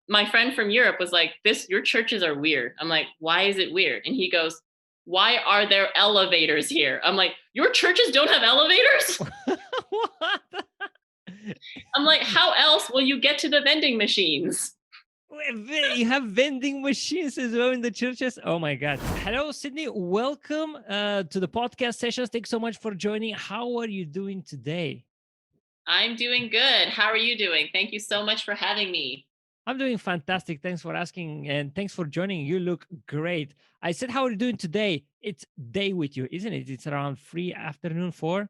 my friend from Europe was like, your churches are weird. I'm like, why is it weird? And he goes, why are there elevators here? I'm like, your churches don't have elevators? What? I'm like, how else will you get to the vending machines? You have vending machines as well in the churches. Oh my God. Hello, Sydney. Welcome to the podcast sessions. Thanks so much for joining. How are you doing today? I'm doing good. How are you doing? Thank you so much for having me. I'm doing fantastic. Thanks for asking and thanks for joining. You look great. I said, how are you doing today? It's day with you, isn't it? It's around 3 afternoon, 4.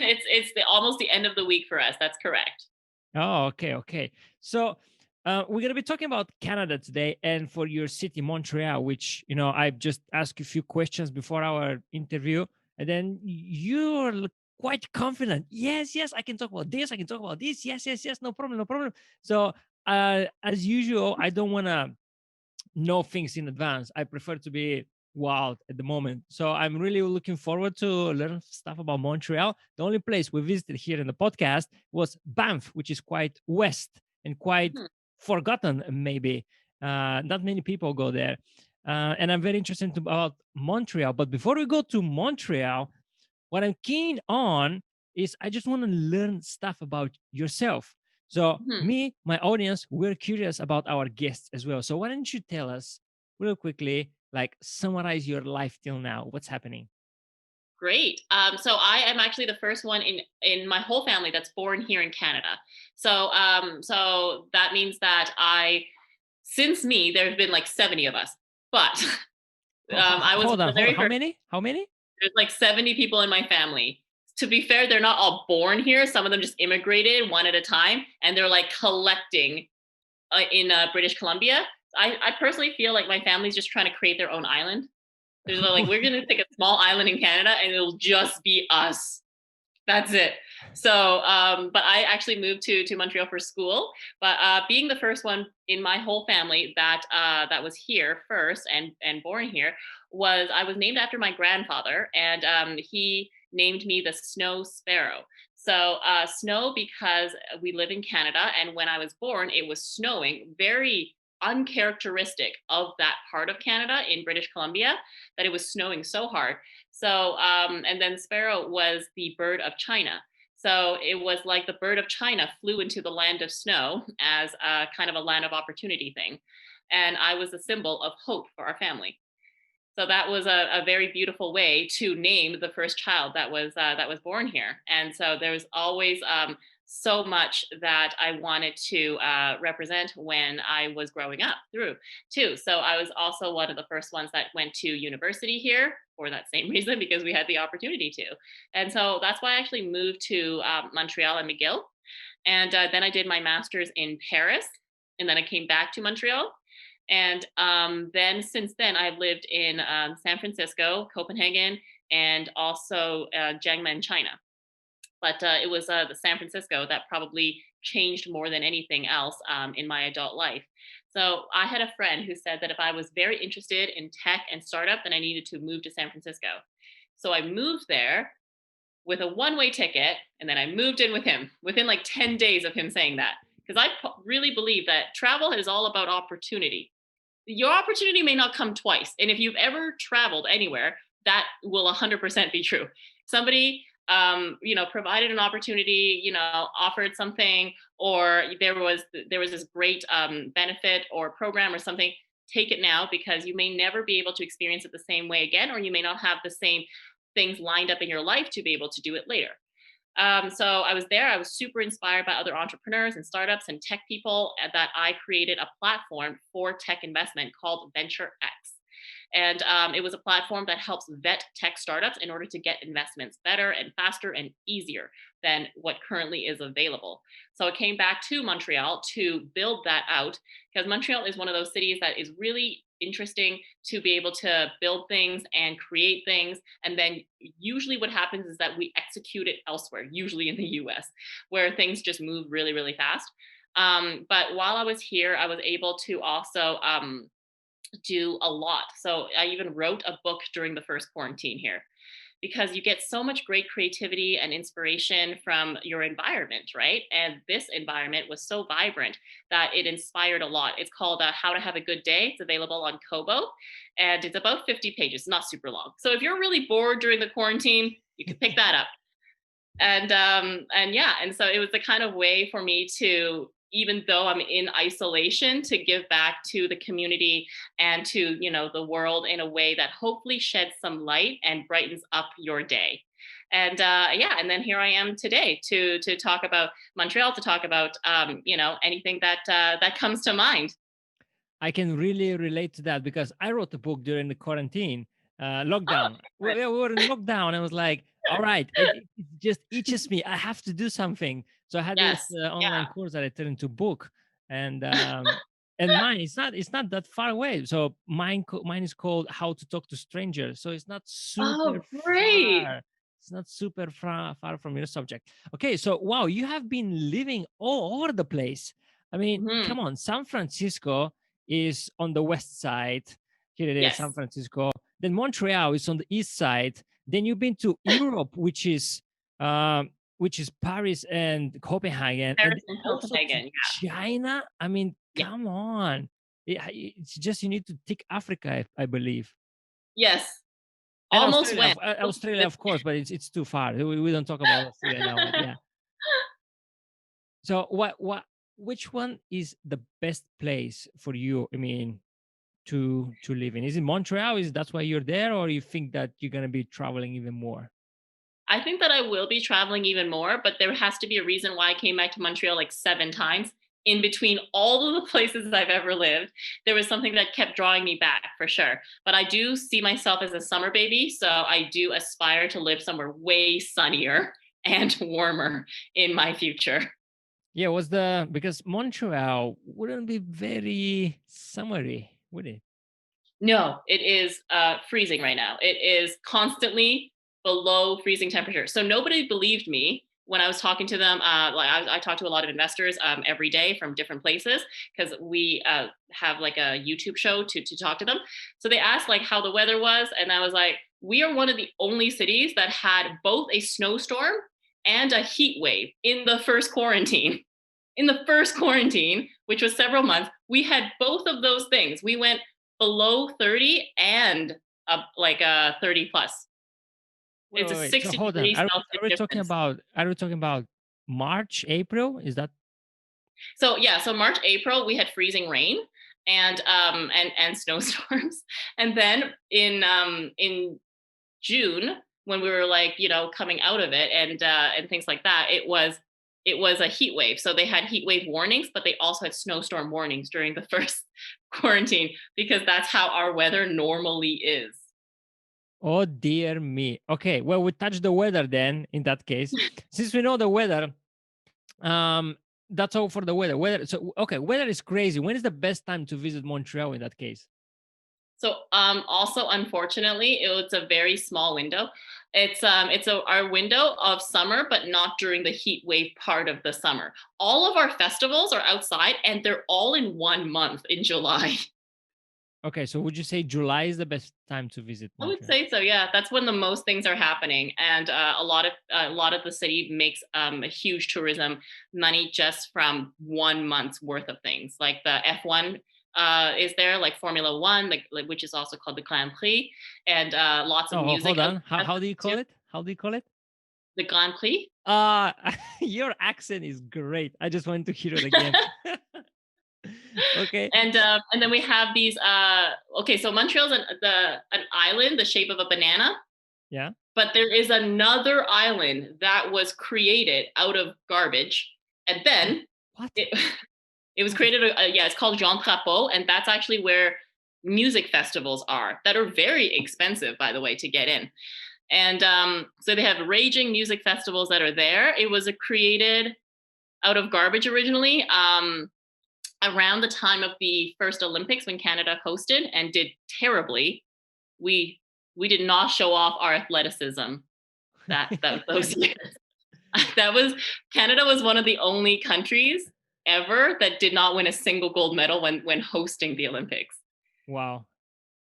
It's almost the end of the week for us. That's correct. Oh, okay, okay. So we're gonna be talking about Canada today, and for your city, Montreal, which I've just asked you a few questions before our interview, and then you're quite confident. Yes, yes, I can talk about this. I can talk about this. Yes, yes, yes. No problem, no problem. So as usual, I don't wanna know things in advance. I prefer to be wild at the moment. So I'm really looking forward to learn stuff about Montreal. The only place we visited here in the podcast was Banff, which is quite west and quite Hmm. forgotten, maybe. Not many people go there. And I'm very interested about Montreal. But before we go to Montreal, what I'm keen on is I just want to learn stuff about yourself. So Hmm. me, my audience, we're curious about our guests as well. So why don't you tell us real quickly, like summarize your life till now? What's happening? Great. So I am actually the first one in my whole family that's born here in Canada. So that means that since me, there's been like 70 of us, but I was Hold on, the hold on. very How first. many? How many? There's like 70 people in my family. To be fair, they're not all born here. Some of them just immigrated one at a time, and they're like collecting in British Columbia. I personally feel like my family's just trying to create their own island. They're like, we're gonna take a small island in Canada, and it'll just be us. That's it. So, but I actually moved to Montreal for school. But being the first one in my whole family that was here first and born here, I was named after my grandfather, and he named me the Snow Sparrow. So snow, because we live in Canada, and when I was born, it was snowing, very uncharacteristic of that part of Canada in British Columbia, that it was snowing so hard. So, and then sparrow was the bird of China. So it was like the bird of China flew into the land of snow as a kind of a land of opportunity thing. And I was a symbol of hope for our family. So that was a very beautiful way to name the first child that was born here. And so there was always so much that I wanted to represent when I was growing up through too. So I was also one of the first ones that went to university here for that same reason, because we had the opportunity to. And so that's why I actually moved to Montreal and McGill. And then I did my master's in Paris, and then I came back to Montreal. And then since then, I've lived in San Francisco, Copenhagen, and also Jiangmen, China. But it was the San Francisco that probably changed more than anything else in my adult life. So I had a friend who said that if I was very interested in tech and startup, then I needed to move to San Francisco. So I moved there with a one-way ticket, and then I moved in with him within like 10 days of him saying that. Because really believe that travel is all about opportunity. Your opportunity may not come twice. And if you've ever traveled anywhere, that will 100% be true. Somebody, provided an opportunity, offered something, or there was this great benefit or program or something. Take it now, because you may never be able to experience it the same way again, or you may not have the same things lined up in your life to be able to do it later. So I was there. I was super inspired by other entrepreneurs and startups and tech people, that I created a platform for tech investment called Venture X. And it was a platform that helps vet tech startups in order to get investments better and faster and easier than what currently is available. So I came back to Montreal to build that out, because Montreal is one of those cities that is really interesting to be able to build things and create things. And then usually what happens is that we execute it elsewhere, usually in the US, where things just move really, really fast. But while I was here, I was able to also do a lot. So I even wrote a book during the first quarantine here. because you get so much great creativity and inspiration from your environment, right? And this environment was so vibrant that it inspired a lot. It's called How to Have a Good Day. It's available on Kobo, and it's about 50 pages, not super long. So if you're really bored during the quarantine, you can pick that up. And yeah, and so it was the kind of way for me to, even though I'm in isolation, to give back to the community and to, the world in a way that hopefully sheds some light and brightens up your day. And yeah, and then here I am today to talk about Montreal, to talk about anything that comes to mind. I can really relate to that because I wrote a book during the quarantine, Oh, lockdown. We, good. we were in lockdown. I was like, all right, it just itches me. I have to do something. So I had this Yes. online course that I turned into book, and mine it's not that far away. So mine is called How to Talk to Strangers. So it's not super Oh, great. far. It's not super far from your subject. Okay, so wow, you have been living all over the place. I mean, Mhm. come on, San Francisco is on the west side. Here it is, Yes. San Francisco. Then Montreal is on the east side. Then you've been to Europe, which is Paris and Copenhagen, and Paris and also to Copenhagen. China. I mean, Yeah. come on. It's just you need to tick Africa, I believe, Yes. and Almost went. Australia, of course, but it's too far. We don't talk about Australia now. But yeah. So which one is the best place for you? I mean, to live in? Is it Montreal? Is that's why you're there, or you think that you're gonna be traveling even more? I think that I will be traveling even more, but there has to be a reason why I came back to Montreal like 7 times. In between all of the places I've ever lived, there was something that kept drawing me back for sure. But I do see myself as a summer baby. So I do aspire to live somewhere way sunnier and warmer in my future. Yeah, was the because Montreal wouldn't be very summery, would it? No, it is freezing right now. It is constantly below freezing temperature. So nobody believed me when I was talking to them. Like I talk to a lot of investors every day from different places because we have like a YouTube show to talk to them. So they asked like how the weather was, and I was like, we are one of the only cities that had both a snowstorm and a heat wave in the first quarantine. In the first quarantine, which was several months, we had both of those things. We went below 30 and like a 30 plus. Wait, It's a wait, wait. So 60 hold on. degrees Celsius difference. Are we talking about March, April? Is that So yeah, so March, April, we had freezing rain and snowstorms. And then in June, when we were like, coming out of it and things like that, it was a heat wave. So they had heat wave warnings, but they also had snowstorm warnings during the first quarantine because that's how our weather normally is. oh dear me. Okay, well we touch the weather then in that case. Since we know the weather, um that's all for the weather. Weather so okay, weather is crazy. When is the best time to visit Montreal in that case? So also unfortunately, it's a very small window. It's our window of summer, but not during the heat wave part of the summer. All of our festivals are outside and they're all in 1 month in July. Okay, so would you say July is the best time to visit I would Montreal? say so. Yeah, that's when the most things are happening, and a lot of the city makes a huge tourism money just from 1 month's worth of things. Like the F1 is there, like Formula One, like which is also called the Grand Prix, and lots of music. Hold on. How do you Too. call it? How do you call it? The Grand Prix. Uh your accent is great. I just wanted to hear it again. Okay. And then we have these. Okay, so Montreal's an island the shape of a banana, Yeah. but there is another island that was created out of garbage, and then What? it it was created. Yeah, it's called Jean-Drapeau, and that's actually where music festivals are that are very expensive, by the way, to get in. And so they have raging music festivals that are there. It was created out of garbage originally. Around the time of the first Olympics when Canada hosted and did terribly, we we did not show off our athleticism that those years. That was Canada was one of the only countries ever that did not win a single gold medal when hosting the Olympics. Wow.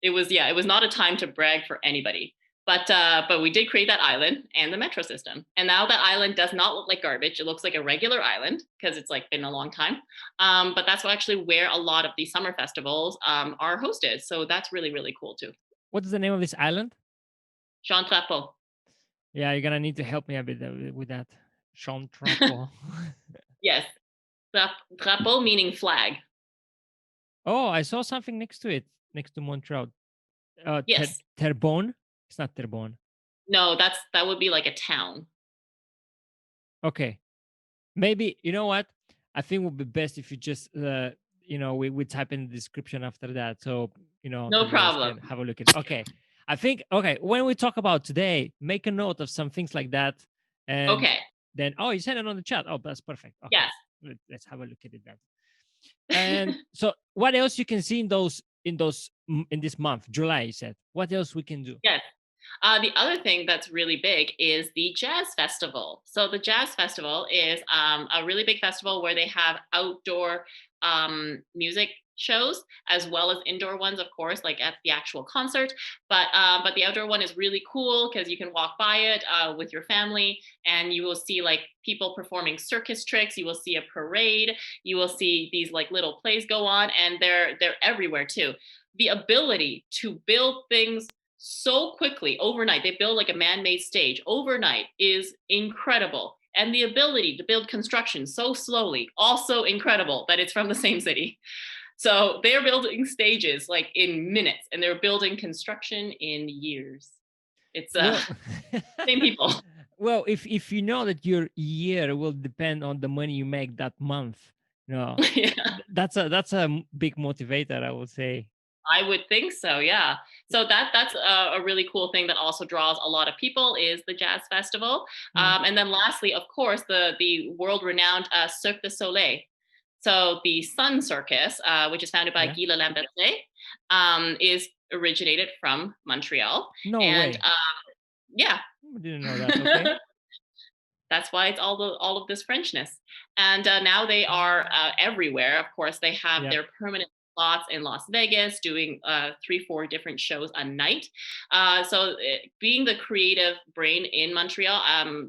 It was not a time to brag for anybody. But we did create that island and the metro system. And now that island does not look like garbage. It looks like a regular island because it's like been a long time. But that's actually where a lot of the summer festivals are hosted. So that's really, really cool too. What is the name of this island? Jean-Drapeau. Yeah, you're gonna need to help me a bit with that. Jean-Drapeau. Yes. Drapeau meaning flag. Oh, I saw something next to it, next to Montreal. Yes. Terrebonne. It's not Terrebonne. No, that would be like a town. Okay, maybe you know what? I think it would be best if you just we type in the description after that, so No the viewers problem. can have a look at it. Okay, I think when we talk about today, make a note of some things like that, and Okay. then you send it on the chat. Oh, that's perfect. Okay. Yes. Let's have a look at it then. And so, what else you can see in this month, July? You said. What else we can do? Yes. The other thing that's really big is the Jazz Festival. So the Jazz Festival is a really big festival where they have outdoor music shows as well as indoor ones, of course, like at the actual concert. But the outdoor one is really cool because you can walk by it with your family, and you will see like people performing circus tricks. You will see a parade. You will see these like little plays go on, and they're everywhere too. The ability to build things so quickly overnight, they build like a man-made stage overnight, is incredible. And the ability to build construction so slowly, also incredible that it's from the same city. So they're building stages like in minutes, and they're building construction in years. It's same people. Well, if you know that your year will depend on the money you make that month, Yeah. that's a big motivator, I would say. I would think so, yeah. So that's a really cool thing that also draws a lot of people is the Jazz Festival. And then lastly, of course, the world-renowned Cirque du Soleil. So the Sun Circus, which is founded by Guy Lambertier, is originated from Montreal. No and, way. Yeah. I didn't know that. Okay. That's why it's all of this Frenchness. And now they are everywhere. Of course, they have their permanent spots in Las Vegas doing 3-4 different shows a night. Being the creative brain in Montreal,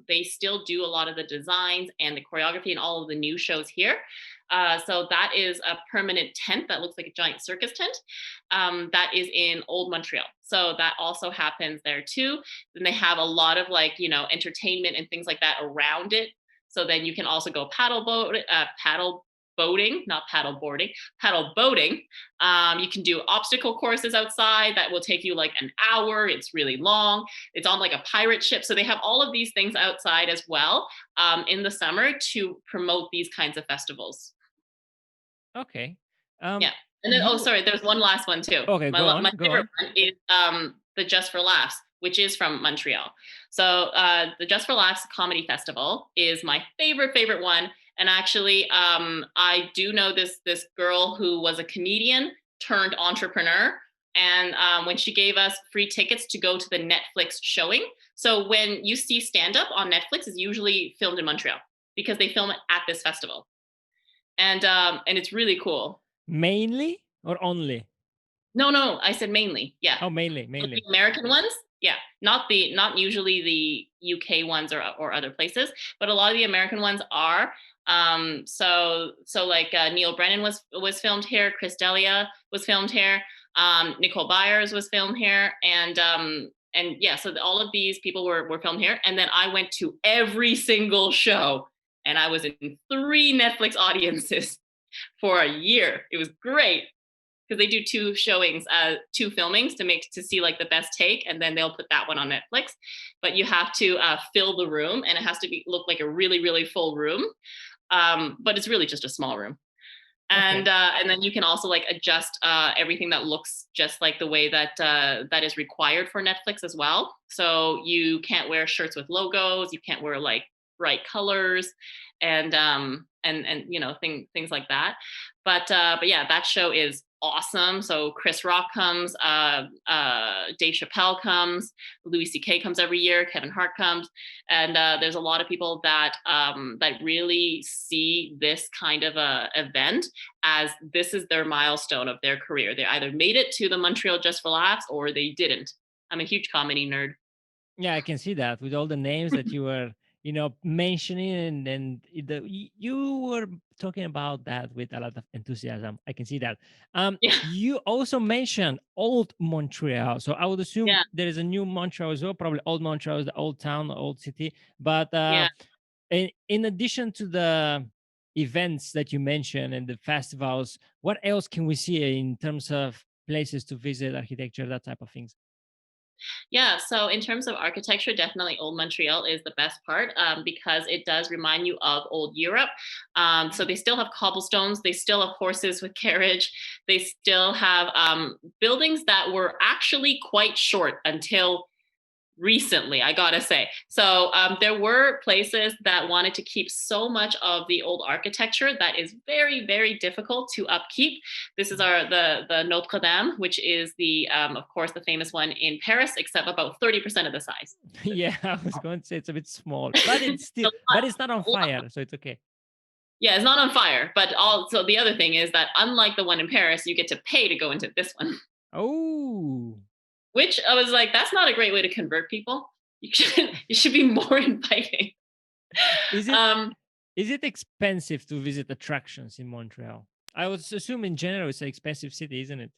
they still do a lot of the designs and the choreography and all of the new shows here. So that is a permanent tent that looks like a giant circus tent that is in Old Montreal. So that also happens there too. Then they have a lot of like, entertainment and things like that around it. So then you can also go paddle boating, not paddle boarding, paddle boating. You can do obstacle courses outside that will take you like an hour. It's really long. It's on like a pirate ship. So they have all of these things outside as well in the summer to promote these kinds of festivals. Okay. Yeah. And then, there's one last one too. Okay, My favorite one is the Just for Laughs, which is from Montreal. So the Just for Laughs Comedy Festival is my favorite one. And actually, I do know this girl who was a comedian turned entrepreneur. And when she gave us free tickets to go to the Netflix showing. So when you see stand-up on Netflix, it's usually filmed in Montreal because they film it at this festival. And it's really cool. Mainly or only? No, I said mainly. Yeah. Oh, mainly. The American ones, yeah. Not usually the UK ones or other places, but a lot of the American ones are. So like Neil Brennan was filmed here. Chris D'Elia was filmed here. Nicole Byers was filmed here, and yeah. So all of these people were filmed here, and then I went to every single show, and I was in 3 Netflix audiences for a year. It was great because they do 2 showings, 2 filmings to see like the best take, and then they'll put that one on Netflix. But you have to fill the room, and it has to look like a really, really full room. But it's really just a small room. And then you can also like adjust everything that looks just like the way that that is required for Netflix as well. So you can't wear shirts with logos. You can't wear like bright colors, and things like that. But yeah, that show is awesome. So Chris Rock comes, Dave Chappelle comes, Louis C.K. comes every year, Kevin Hart comes, and there's a lot of people that really see this kind of a event as this is their milestone of their career. They either made it to the Montreal Just for Laughs or they didn't. I'm a huge comedy nerd. Yeah, I can see that with all the names that you were, mentioning, and you were talking about that with a lot of enthusiasm. I can see that. Yeah, You also mentioned old Montreal, so I would assume yeah, there is a new Montreal as well. Probably old Montreal is the old town, the old city. But yeah. in addition to the events that you mentioned and the festivals, what else can we see in terms of places to visit, architecture, that type of things? Yeah, so in terms of architecture, definitely Old Montreal is the best part because it does remind you of old Europe. So they still have cobblestones, they still have horses with carriage, they still have buildings that were actually quite short until recently, I gotta say. So there were places that wanted to keep so much of the old architecture that is very, very difficult to upkeep. This is the Notre Dame, which is the of course the famous one in Paris, except about 30% of the size. Yeah, I was going to say it's a bit small, but it's A still, lot, but it's not on a lot. fire, so it's okay. Yeah, it's not on fire. But also the other thing is that unlike the one in Paris, you get to pay to go into this one. Oh, Which I was like, that's not a great way to convert people. You should be more inviting. is it Um, is it expensive to visit attractions in Montreal? I would assume in general it's an expensive city, isn't it?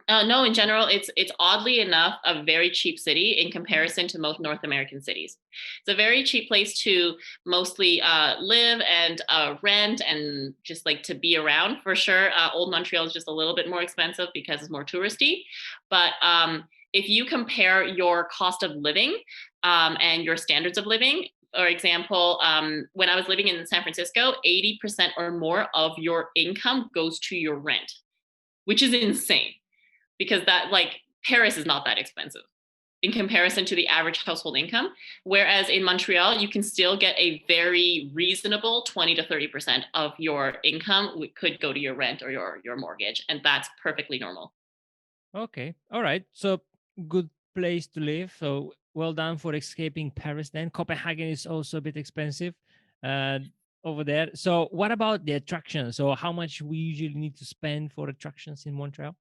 no, in general, it's oddly enough a very cheap city in comparison to most North American cities. It's a very cheap place to mostly live and rent and just like to be around for sure. Old Montreal is just a little bit more expensive because it's more touristy, but if you compare your cost of living and your standards of living. For example, when I was living in San Francisco, 80% or more of your income goes to your rent, which is insane because that like Paris is not that expensive in comparison to the average household income. Whereas in Montreal, you can still get a very reasonable 20 to 30% of your income could go to your rent or your mortgage. And that's perfectly normal. Okay, all right. So good place to live. So well done for escaping Paris. Then Copenhagen is also a bit expensive, uh, over there. So what about the attractions? So how much we usually need to spend for attractions in Montreal?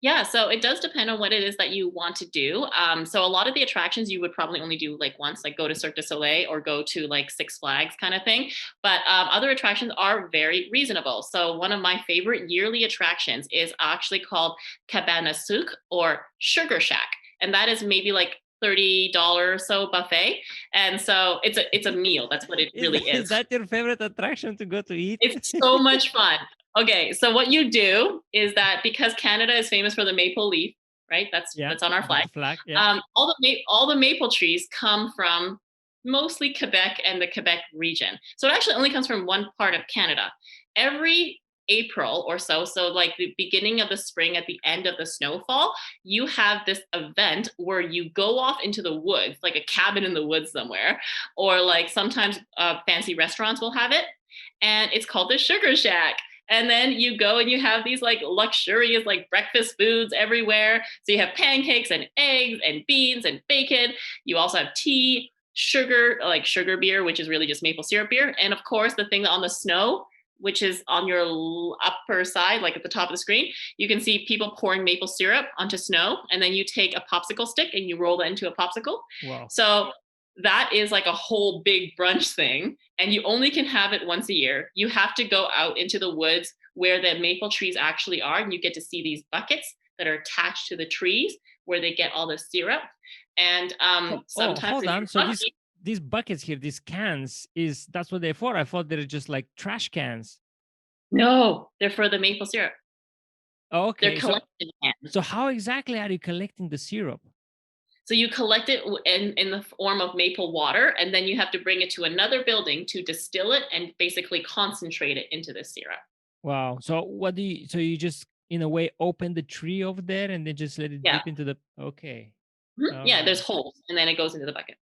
Yeah, so it does depend on what it is that you want to do. So a lot of the attractions you would probably only do like once, like go to Cirque du Soleil or go to like Six Flags kind of thing. But other attractions are very reasonable. So one of my favorite yearly attractions is actually called Cabana Sucre or Sugar Shack, and that is maybe like $30 or so buffet. And so it's a meal. That's what it Is really is is. that your favorite attraction to go to eat? It's so much fun. Okay, so what you do is that because Canada is famous for the maple leaf, right? Yeah, That's on our flag. the flag. Yeah. All the maple trees come from mostly Quebec and the Quebec region. So it actually only comes from one part of Canada. Every April or so, so like the beginning of the spring at the end of the snowfall, you have this event where you go off into the woods, like a cabin in the woods somewhere, or like sometimes fancy restaurants will have it, and it's called the Sugar Shack. And then you go and you have these like luxurious like breakfast foods everywhere. So you have pancakes and eggs and beans and bacon. You also have tea, sugar, like sugar beer, which is really just maple syrup beer. And of course, the thing on the snow, which is on your upper side, like at the top of the screen, you can see people pouring maple syrup onto snow. And then you take a popsicle stick and you roll that into a popsicle. Wow. So that is like a whole big brunch thing, and you only can have it once a year. You have to go out into the woods where the maple trees actually are, and you get to see these buckets that are attached to the trees where they get all the syrup. And sometimes Hold if on. you're So lucky, these buckets here, these cans, is that's what they're for? I thought they're just like trash cans. no, they're for the maple syrup. They're Okay. collected cans. So how exactly are you collecting the syrup? So you collect it in the form of maple water, and then you have to bring it to another building to distill it and basically concentrate it into the syrup. Wow. So what do you, so you just in a way open the tree over there and then just let it Yeah. dip into the, okay. Mhm. All Yeah, there's right. holes, and then it goes into the bucket.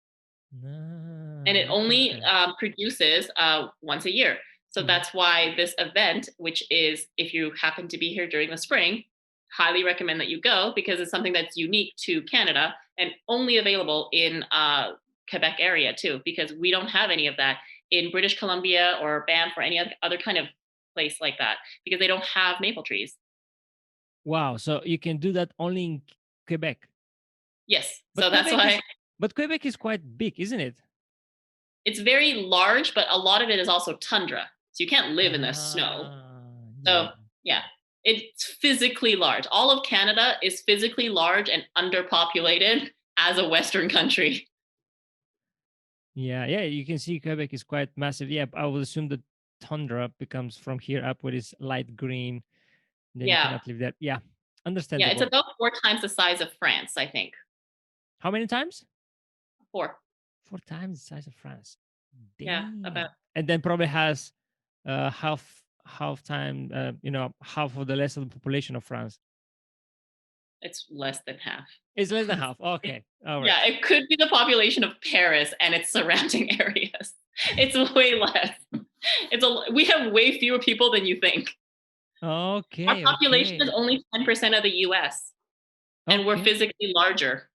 And Ah, it only interesting. produces once a year. So Mhm. that's why this event, which is if you happen to be here during the spring, highly recommend that you go because it's something that's unique to Canada and only available in Quebec area too, because we don't have any of that in British Columbia or Banff or any other kind of place like that because they don't have maple trees. Wow. So you can do that only in Quebec. Yes, But so that's Quebec is why. But Quebec is quite big, isn't it? It's very large, but a lot of it is also tundra. So you can't live in the snow. Yeah. So yeah, it's physically large. All of Canada is physically large and underpopulated as a Western country. Yeah, yeah, you can see Quebec is quite massive. Yeah, I would assume the tundra becomes from here upward is light green. Then you Yeah. cannot live there. Yeah, Yeah, it's understandable. about 4 times the size of France, I think. How many times? 4. 4 times the size of France. Yeah, about Damn. And then probably has half time, half of the rest of the population of France. it's less than half. It's less than half. Okay. All right. Yeah, it could be the population of Paris and its surrounding areas. It's way less. We have way fewer people than you think. Our Okay. population is Okay. only 10% of the US, and we're Okay. physically larger.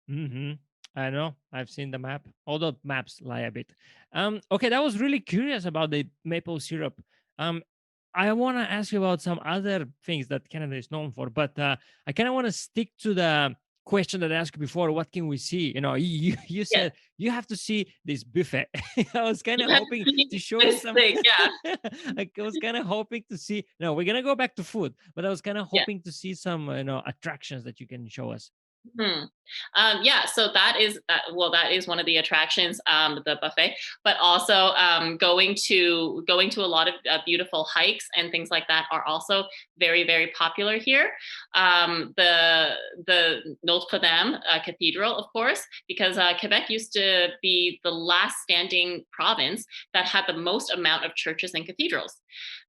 Mm-hmm. I know. I've seen the map. Although maps lie a bit. Okay, that was really curious about the maple syrup. Um, I want to ask you about some other things that Canada is known for, but I kind of want to stick to the question that I asked you before. What can we see? You Yeah, said you have to see this buffet. I was kind of you have to hoping see to show me this some. thing, yeah, I was kind of hoping to see. No, we're gonna go back to food, but I was kind of yeah. hoping to see some, attractions that you can show us. Hmm. Yeah, so that is one of the attractions, the buffet, but also going to a lot of beautiful hikes and things like that are also very very popular here. The Notre Dame Cathedral, of course, because Quebec used to be the last standing province that had the most amount of churches and cathedrals.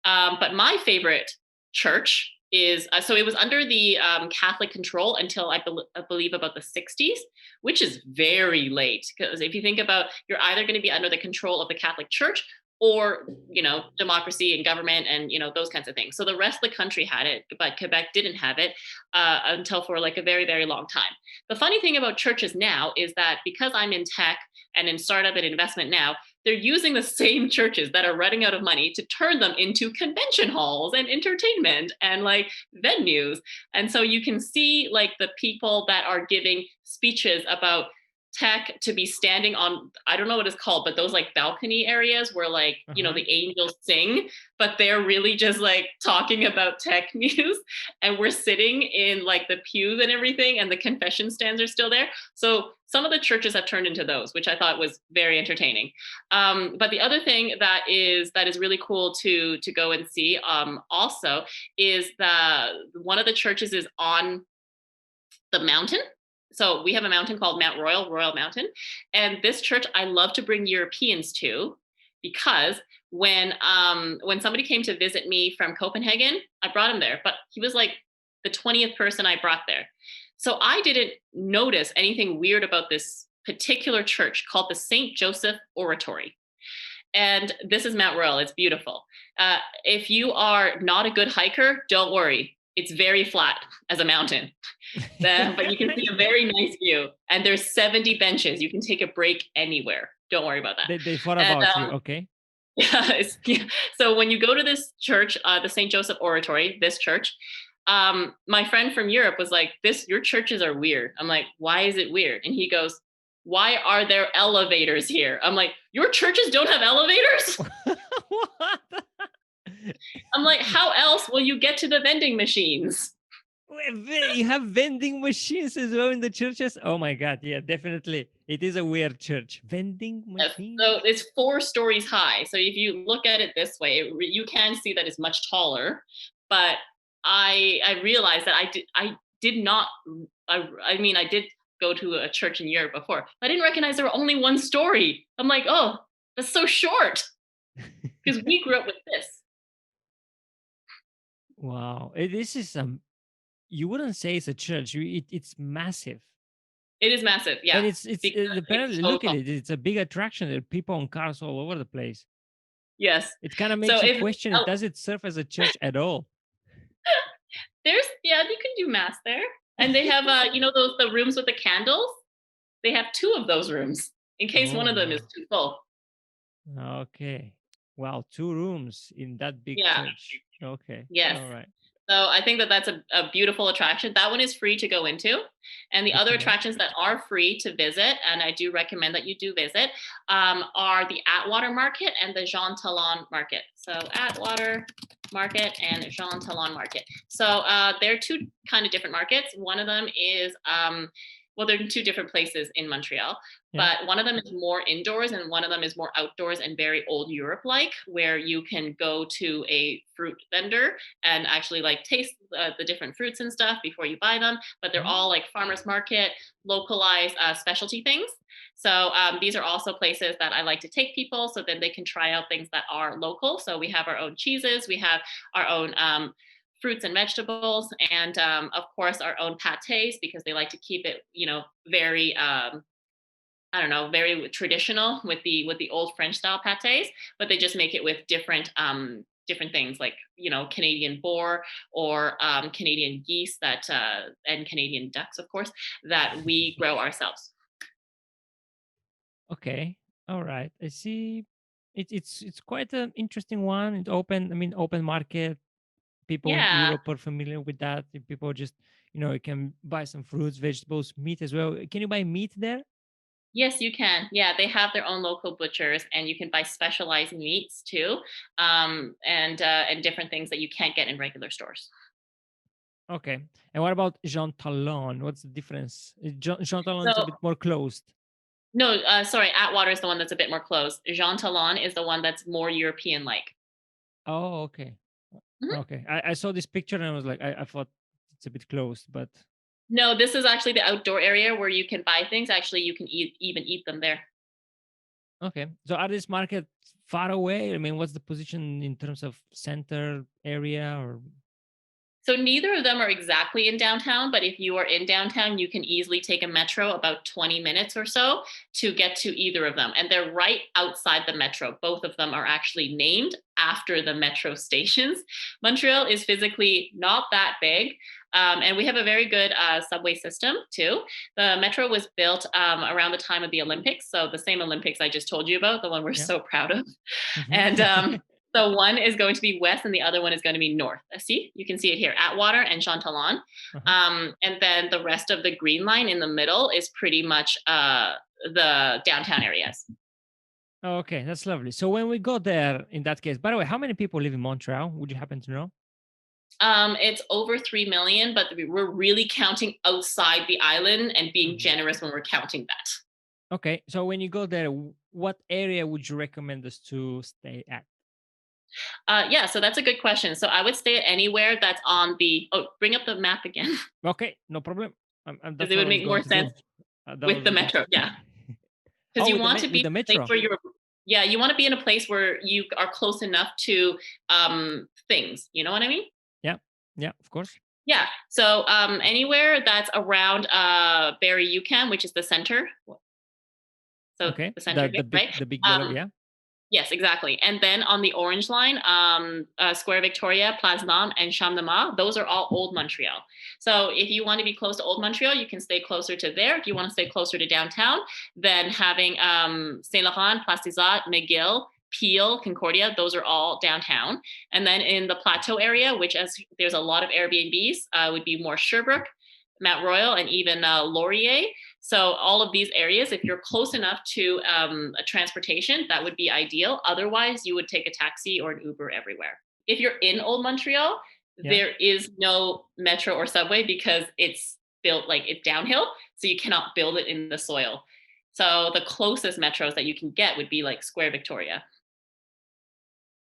But my favorite church is so it was under the Catholic control until I believe about the 60s, which is very late. Because if you think about, you're either going to be under the control of the Catholic Church or democracy and government and those kinds of things. So the rest of the country had it, but Quebec didn't have it until for like a very very long time. The funny thing about churches now is that because I'm in tech and in startup and investment now, they're using the same churches that are running out of money to turn them into convention halls and entertainment and like venues. And so you can see like the people that are giving speeches about tech to be standing on, I don't know what it's called, but those like balcony areas where like Uh-huh. the angels sing, but they're really just like talking about tech news, and we're sitting in like the pews and everything, and the confession stands are still there. So some of the churches have turned into those, which I thought was very entertaining. But the other thing that is really cool to go and see, also, is one of the churches is on the mountain. So we have a mountain called Mount Royal, Royal Mountain, and this church I love to bring Europeans to, because when somebody came to visit me from Copenhagen, I brought him there, but he was like the 20th person I brought there. So I didn't notice anything weird about this particular church called the St. Joseph Oratory. And this is Mount Royal. It's beautiful. If you are not a good hiker, don't worry. It's very flat as a mountain. But you can see a very nice view. And there's 70 benches. You can take a break anywhere. Don't worry about that. They thought And about you. Okay. yeah. So when you go to this church, the St. Joseph Oratory, this church, my friend from Europe was like, your churches are weird. I'm like, why is it weird? And he goes, why are there elevators here? I'm like, your churches don't have elevators? What? I'm like, how else will you get to the vending machines? You have vending machines as well in the churches? Oh my God. Yeah, definitely. It is a weird church. Vending Yes. machine? So it's 4 stories high. So if you look at it this way, you can see that it's much taller. But I realized that I did not I mean I did go to a church in Europe before. But I didn't recognize there were only 1 story. I'm like, oh, that's so short, because we grew up with this. Wow. This is you wouldn't say it's a church. It's massive. It is massive, And yeah, it's because it's apparently, so look at tall. it. It's a big attraction. There are people on cars all over the place. Yes. It kind of So makes you if question it. Does it serve as a church at all? there's yeah, you can do mass there. And they have those the rooms with the candles? They have 2 of those rooms in case Oh, one of them is wow. too full. Okay. Wow. 2 rooms in that big Yeah. church. Okay. Yes. All right. So I think that that's a beautiful attraction. That one is free to go into. And the Good other to know. attractions that are free to visit, and I do recommend that you do visit, are the Atwater Market and the Jean Talon Market. So Atwater Market and Jean Talon Market. So they're two kind of different markets. One of them is, well, they're in two different places in Montreal. Yeah. But one of them is more indoors and one of them is more outdoors and very old Europe like, where you can go to a fruit vendor and actually like taste the different fruits and stuff before you buy them. But they're Mhm. all like farmers market, localized specialty things. So these are also places that I like to take people so then they can try out things that are local. So we have our own cheeses, we have our own fruits and vegetables, and of course our own pâtés because they like to keep it, very I don't know, very traditional with the old French style pâtés, but they just make it with different things like Canadian boar or Canadian geese that and Canadian ducks, of course, that we grow ourselves. Okay. All right. I see. It's quite an interesting one. It open. I mean, open market. People in Yeah. Europe are familiar with that. If people just, you can buy some fruits, vegetables, meat as well. Can you buy meat there? Yes, you can. Yeah, they have their own local butchers, and you can buy specialized meats too, and different things that you can't get in regular stores. Okay. And what about Jean Talon? What's the difference? Jean Talon is a So bit more closed. no, sorry, Atwater is the one that's a bit more closed. Jean Talon is the one that's more European like. Oh, okay. Okay. I saw this picture and I was like, I thought it's a bit closed, but No, this is actually the outdoor area where you can buy things. Actually, you can even eat them there. okay. So are these markets far away? I mean, what's the position in terms of center area or So neither of them are exactly in downtown, but if you are in downtown, you can easily take a metro about 20 minutes or so to get to either of them. And they're right outside the metro. Both of them are actually named after the metro stations. Montreal is physically not that big. And we have a very good subway system too. The metro was built around the time of the Olympics. So the same Olympics I just told you about, the one we're yeah? so proud of. And Mhm. so one is going to be west and the other one is going to be north. See, you can see it here, Atwater and Chantalon. Uh-huh. And then the rest of the green line in the middle is pretty much the downtown areas. Okay, that's lovely. So when we go there, in that case, by the way, how many people live in Montreal? Would you happen to know? It's over 3 million, but we're really counting outside the island and being Mhm. generous when we're counting that. Okay, so when you go there, what area would you recommend us to stay at? Yeah, so that's a good question. So I would stay anywhere that's on the, oh, bring up the map again, Okay, no problem. because That's it what would I was make going more to do. sense That with was the going metro. Yeah. Because oh, you with want to with be the in a place metro. where you're, yeah, you want to be in a place where you are close enough to things. You know what I mean? Yeah, yeah, of course. Yeah. So anywhere that's around Barrie UCAM, which is the center. So Okay, the center, right? the big yellow, Um, yeah. yes, exactly. And then on the orange line, Square Victoria, Place Nam, and Champ de Mars, those are all old Montreal. So if you want to be close to old Montreal, you can stay closer to there. If you want to stay closer to downtown, then having Saint Laurent, Place des Arts, McGill, Peel, Concordia, those are all downtown. And then in the plateau area, which as there's a lot of Airbnbs, would be more Sherbrooke, Mount Royal, and even Laurier. So all of these areas, if you're close enough to a transportation, that would be ideal. Otherwise, you would take a taxi or an Uber everywhere. If you're in Old Montreal, Yeah. there is no metro or subway because it's built like it's downhill. So you cannot build it in the soil. So the closest metros that you can get would be like Square Victoria.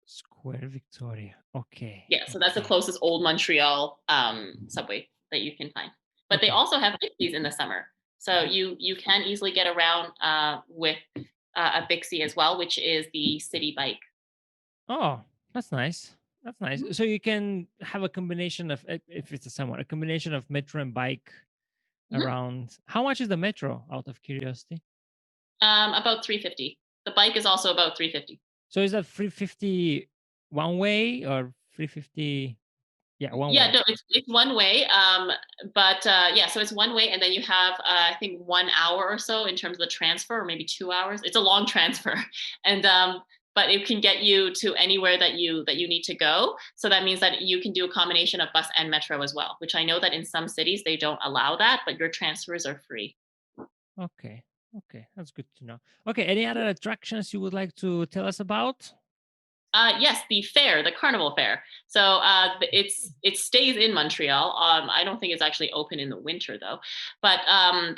Square Victoria. Okay. Yeah, so that's the Okay. closest old Montreal subway that you can find. But they Okay. also have Bixies in the summer, so you can easily get around with a Bixie as well, which is the city bike. Oh, that's nice. That's nice. Mhm. So you can have a combination of if it's a somewhat a combination of metro and bike Mhm. around. How much is the metro? Out of curiosity. About 350. The bike is also about 350. So is that 350 one way or 350? Yeah, one Yeah, way. no, it's one way. But yeah, so it's one way, and then you have I think 1 hour or so in terms of the transfer, or maybe 2 hours. It's a long transfer, and but it can get you to anywhere that you need to go. So that means that you can do a combination of bus and metro as well, which I know that in some cities they don't allow that, but your transfers are free. Okay. Okay. That's good to know. Okay. Any other attractions you would like to tell us about? Yes, the fair, the carnival fair. So it stays in Montreal. I don't think it's actually open in the winter though. But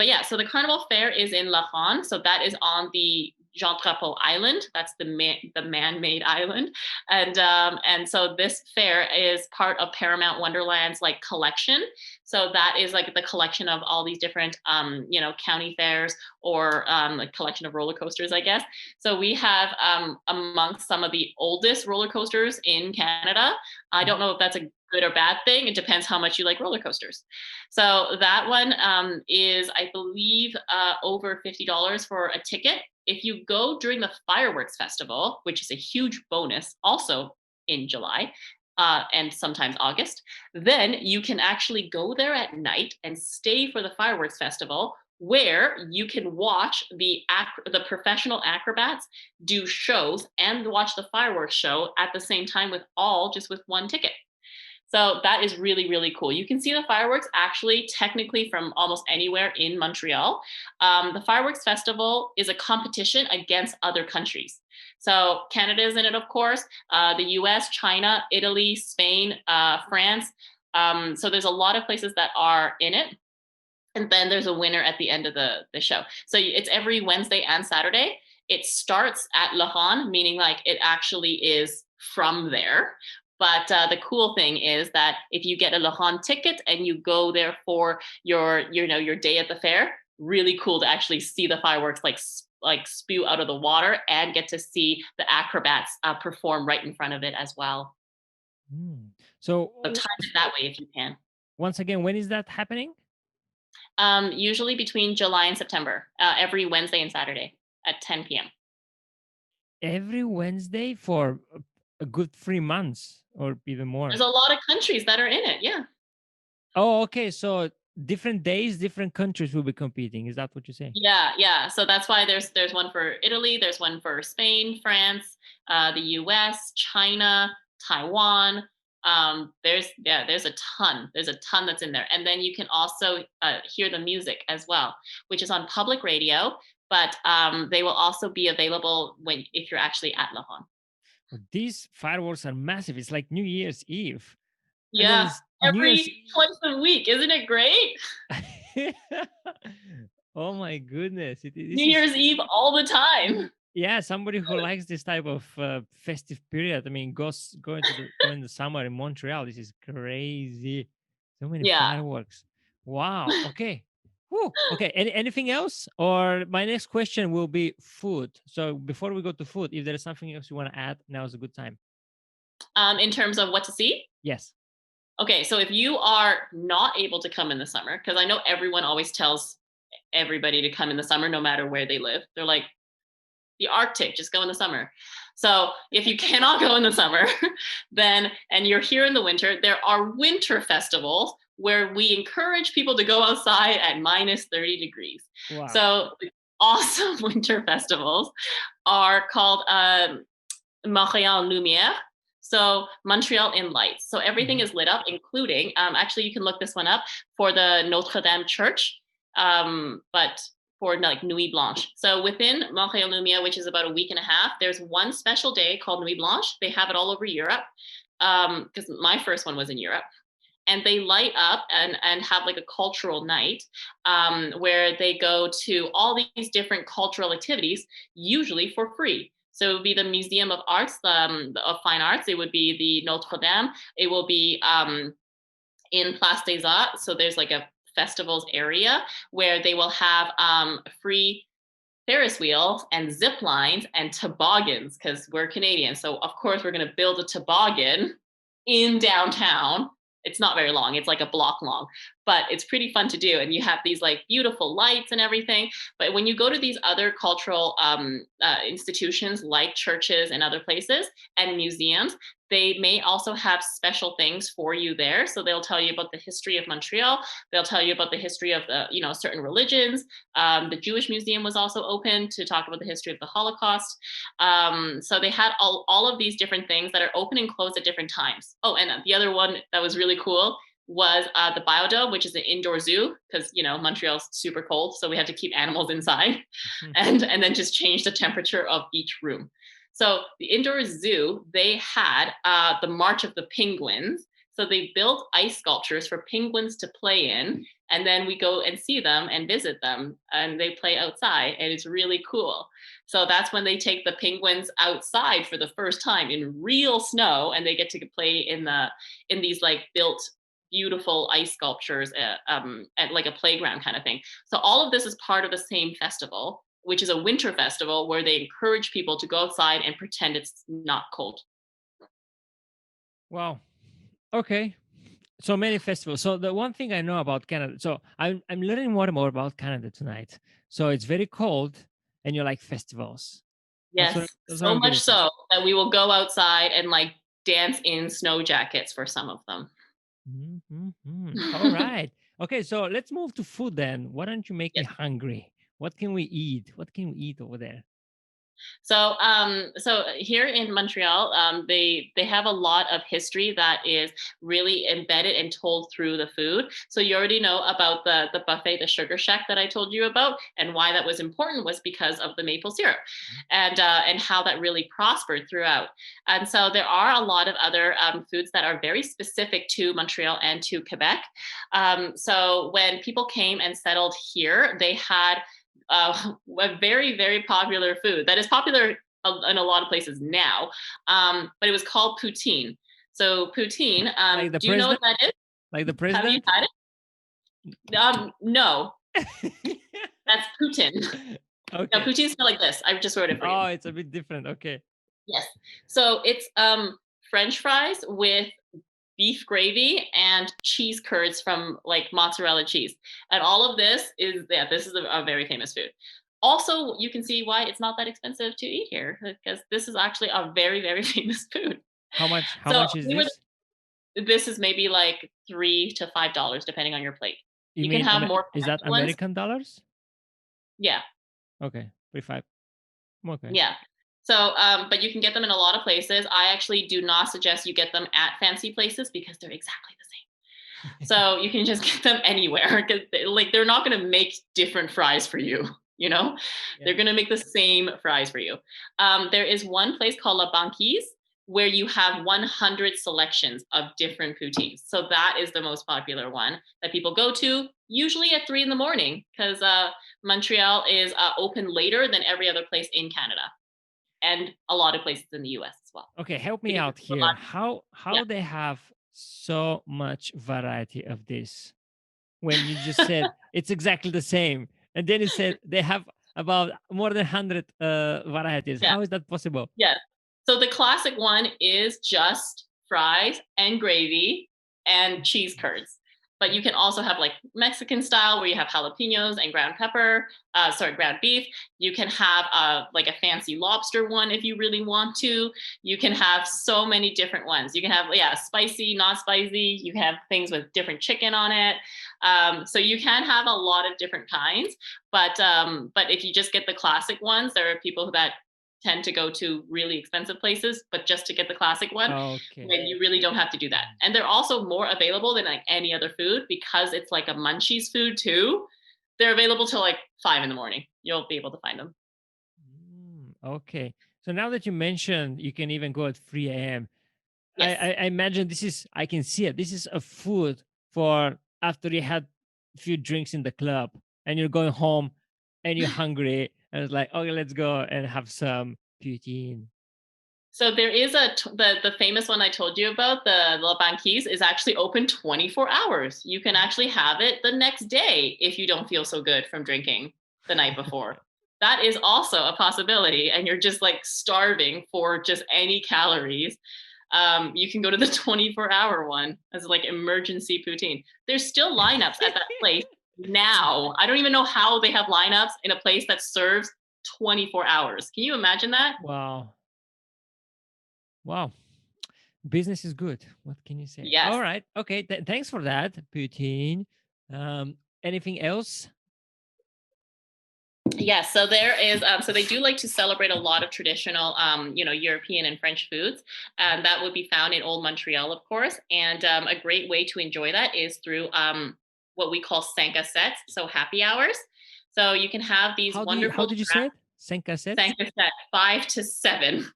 yeah, so the carnival fair is in Laurent. So that is on the Jean-Drapeau Island. That's the man-made island, and so this fair is part of Paramount Wonderland's like collection. So that is like the collection of all these different county fairs or like collection of roller coasters, I guess. So we have amongst some of the oldest roller coasters in Canada. I don't know if that's a good or bad thing. It depends how much you like roller coasters. So that one is, I believe, over $50 for a ticket. If you go during the fireworks festival, which is a huge bonus, also in July, and sometimes August, then you can actually go there at night and stay for the fireworks festival, where you can watch the professional acrobats do shows and watch the fireworks show at the same time just with one ticket. So that is really, really cool. You can see the fireworks actually technically from almost anywhere in Montreal. The fireworks festival is a competition against other countries. So Canada is in it, of course, the US, China, Italy, Spain, France. So there's a lot of places that are in it. And then there's a winner at the end of the show. So it's every Wednesday and Saturday. It starts at Laurent, meaning like it actually is from there. But the cool thing is that if you get a Laurent ticket and you go there for your day at the fair, really cool to actually see the fireworks like spew out of the water and get to see the acrobats perform right in front of it as well. Mm. So So time it that way if you can. once again, when is that happening? Usually between July and September, every Wednesday and Saturday at 10 p.m. Every Wednesday for a good 3 months or even more. There's a lot of countries that are in it. Yeah. Oh, okay. So different days, different countries will be competing. Is that what you're saying? Yeah, yeah. So that's why there's one for Italy, there's one for Spain, France, the US, China, Taiwan. There's a ton. There's a ton that's in there, and then you can also hear the music as well, which is on public radio. But they will also be available if you're actually at Laurent. Well, these fireworks are massive. It's like New Year's Eve. I mean, Yeah, it's New Year's. twice a week, isn't it great? Oh my goodness! New This is, Year's Eve all the time. yeah, somebody who likes this type of festive period. I mean, going the summer in Montreal. This is crazy. So many Yeah. fireworks. Wow. Okay. Whew. Okay. Anything else? Or my next question will be food. So before we go to food, if there is something else you want to add, now is a good time. In terms of what to see. Yes. Okay, so if you are not able to come in the summer, because I know everyone always tells everybody to come in the summer no matter where they live. They're like, the Arctic, just go in the summer. So if you cannot go in the summer, and you're here in the winter, there are winter festivals where we encourage people to go outside at minus 30 degrees. Wow. So the awesome winter festivals are called Montreal Lumière. So Montreal in lights. So everything is lit up, including, actually you can look this one up for the Notre Dame Church, but for like Nuit Blanche. So within Montreal Lumière, which is about a week and a half, there's one special day called Nuit Blanche. They have it all over Europe, because my first one was in Europe. And they light up and have like a cultural night, where they go to all these different cultural activities, usually for free. So it would be the Museum of Arts, of Fine Arts. It would be the Notre Dame. It will be in Place des Arts. So there's like a festivals area where they will have free Ferris wheels and zip lines and toboggans, because we're Canadian. So of course we're going to build a toboggan in downtown. It's not very long. It's like a block long. but it's pretty fun to do. And you have these like beautiful lights and everything. But when you go to these other cultural institutions like churches and other places and museums, they may also have special things for you there. So they'll tell you about the history of Montreal. They'll tell you about the history of the, certain religions. The Jewish Museum was also open to talk about the history of the Holocaust. So they had all of these different things that are open and closed at different times. Oh, and the other one that was really cool was the Biodome, which is an indoor zoo, because Montreal's super cold, so we had to keep animals inside, and then just change the temperature of each room. So the indoor zoo, they had the March of the Penguins. So they built ice sculptures for penguins to play in, and then we go and see them and visit them, and they play outside, and it's really cool. So that's when they take the penguins outside for the first time in real snow, and they get to play in these like built beautiful ice sculptures at like a playground kind of thing. So all of this is part of the same festival, which is a winter festival where they encourage people to go outside and pretend it's not cold. Wow. Okay. So many festivals. So the one thing I know about Canada, so I'm learning more and more about Canada tonight. So it's very cold and you like festivals. Yes, That's what so I'm much getting from. so that we will go outside and like dance in snow jackets for some of them. All right. Okay, so let's move to food then. Why don't you make me Yes. hungry? What can we eat? What can we eat over there? So here in Montreal, they have a lot of history that is really embedded and told through the food. So you already know about the buffet, the Sugar Shack that I told you about, and why that was important was because of the maple syrup, and how that really prospered throughout. And so there are a lot of other foods that are very specific to Montreal and to Quebec. So when people came and settled here, they had a very, very popular food that is popular in a lot of places now, but it was called poutine. So poutine, Like the do you know what president? that is? Like the Have you president? had it? No, that's Putin. No, Okay. poutine's not like this. I just wrote it for you. Oh, it's a bit different. Okay. Yes. So it's French fries with beef gravy and cheese curds from like mozzarella cheese. And all of this is a very famous food. Also, you can see why it's not that expensive to eat here, because this is actually a very, very famous food. How much? How So much is this? this is maybe like $3 to $5 depending on your plate. You You can mean have more is that fancy ones. American dollars? Yeah. Okay, 3 5. Okay. Yeah. So, but you can get them in a lot of places. I actually do not suggest you get them at fancy places because they're exactly the same. So you can just get them anywhere, because they're not going to make different fries for you. Yeah. They're going to make the same fries for you. There is one place called La Banquise where you have 100 selections of different poutines. So that is the most popular one that people go to, usually at 3 in the morning, because Montreal is open later than every other place in Canada, and a lot of places in the US as well. Okay, help me Because out it's a here. lot. How Yeah. they have so much variety of this when you just said it's exactly the same, and then you said they have about more than 100 varieties. Yeah. How is that possible? Yeah. So the classic one is just fries and gravy and cheese curds. But you can also have like Mexican style where you have jalapenos and ground pepper, ground beef. You can have like a fancy lobster one if you really want to. You can have so many different ones. You can have, spicy, not spicy. You can have things with different chicken on it. So you can have a lot of different kinds. But if you just get the classic ones, there are people that tend to go to really expensive places, but just to get the classic one, Okay. then you really don't have to do that. And they're also more available than like any other food because it's like a munchies food too. They're available till like 5 in the morning. You'll be able to find them. Okay. So now that you mentioned you can even go at 3 a.m., Yes. I imagine I can see it. This is a food for after you had a few drinks in the club and you're going home and you're hungry and it's like, okay, let's go and have some poutine. So there is the famous one I told you about, the La Banquise, is actually open 24 hours. You can actually have it the next day if you don't feel so good from drinking the night before. That is also a possibility, and you're just like starving for just any calories. You can go to the 24-hour one as like emergency poutine. There's still lineups at that place now. I don't even know how they have lineups in a place that serves 24 hours. Can you imagine that? Wow. Wow. Business is good. What can you say? Yes. All right. Okay. Thanks for that, Poutine. Anything else? Yes, so there is. So they do like to celebrate a lot of traditional, European and French foods. That would be found in Old Montreal, of course. And a great way to enjoy that is through what we call cinq sept, so happy hours. So you can have these How wonderful did you say it? Cinq sept? cinq sept, 5 to 7.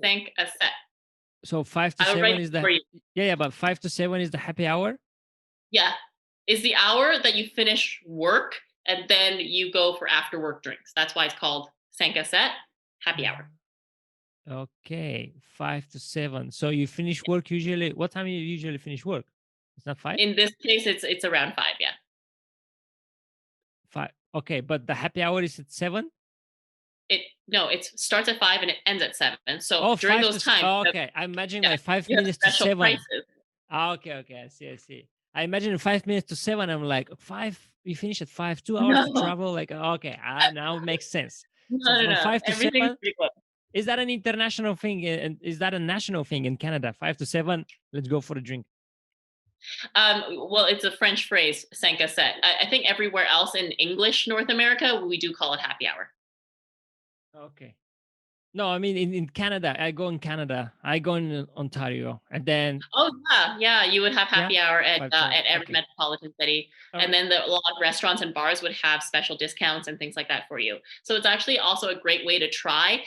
Cinq sept. So 5 to 7 I'll write is it for the you. yeah, but 5 to 7 is the happy hour. Yeah, is the hour that you finish work and then you go for after work drinks. That's why it's called cinq sept, happy hour. Okay, 5 to 7. So you finish work usually. What time you usually finish work? It's not 5. In this case, it's around 5. Yeah. 5. Okay, but the happy hour is at 7. It starts at 5 and it ends at 7. So Oh, during 5 those to. times, Okay, I'm imagining yeah, like five you have minutes to special 7. prices. Okay, okay, I see, I see. I imagine 5 minutes to 7. I'm like 5. We finish at 5. 2 hours to No, travel. Like okay, now it makes sense. So no, no, from no. 5 to Everything's 7, pretty close. is that an international thing? And is that a national thing in Canada? 5 to 7. Let's go for a drink. Well, it's a French phrase, cinq sept. I think everywhere else in English North America, we do call it happy hour. Okay. No, I mean in Canada. I go in Canada. I go in Ontario, and then Oh yeah. You would have yeah, happy hour at 5 to 7. every Okay. metropolitan city, All and right. then a lot of restaurants and bars would have special discounts and things like that for you. So it's actually also a great way to try